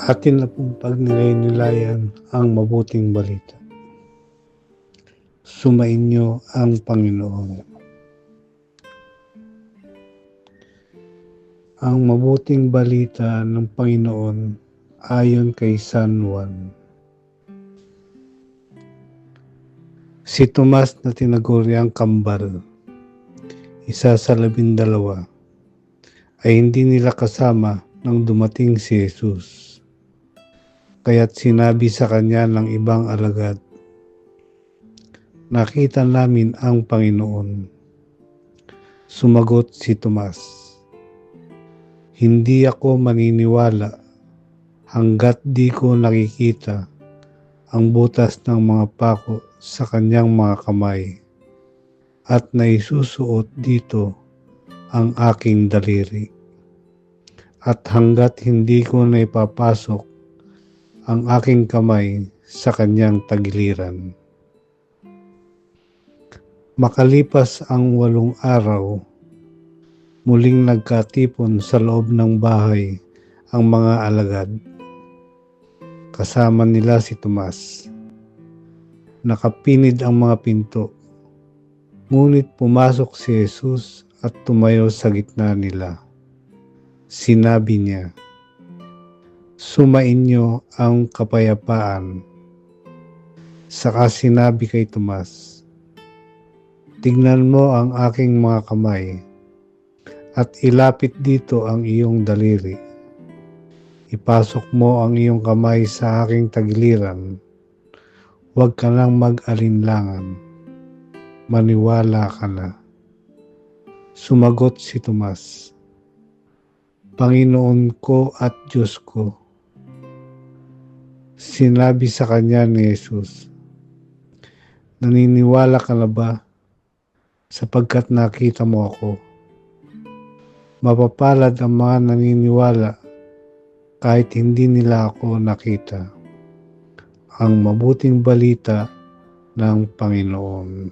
Atin na pong pagnilay-nilayan ang mabuting balita. Sumainyo ang Panginoon. Ang mabuting balita ng Panginoon ayon kay San Juan. Si Tomas na tinaguriang Kambal, isa sa 12, ay hindi nila kasama nang dumating si Jesus. Kaya't sinabi sa kanya ng ibang alagad, "Nakita namin ang Panginoon." Sumagot si Tomas, "Hindi ako maniniwala hangga't di ko nakikita ang butas ng mga pako sa kanyang mga kamay at naisusuot dito ang aking daliri. At hangga't hindi ko naipapasok ang aking kamay sa kanyang tagiliran." Makalipas ang 8 araw, muling nagkatipon sa loob ng bahay ang mga alagad. Kasama nila si Tomas. Nakapinid ang mga pinto, ngunit pumasok si Jesus at tumayo sa gitna nila. Sinabi niya, "Sumainyo ang kapayapaan." Saka sinabi kay Tomas, "Tignan mo ang aking mga kamay at ilapit dito ang iyong daliri. Ipasok mo ang iyong kamay sa aking tagiliran. Huwag ka nang mag-alinlangan. Maniwala ka na." Sumagot si Tomas, "Panginoon ko at Diyos ko." Sinabi sa kanya ni Jesus, "Naniniwala ka na ba sapagkat nakita mo ako? Mapapalad ang mga naniniwala kahit hindi nila ako nakita." Ang mabuting balita ng Panginoon.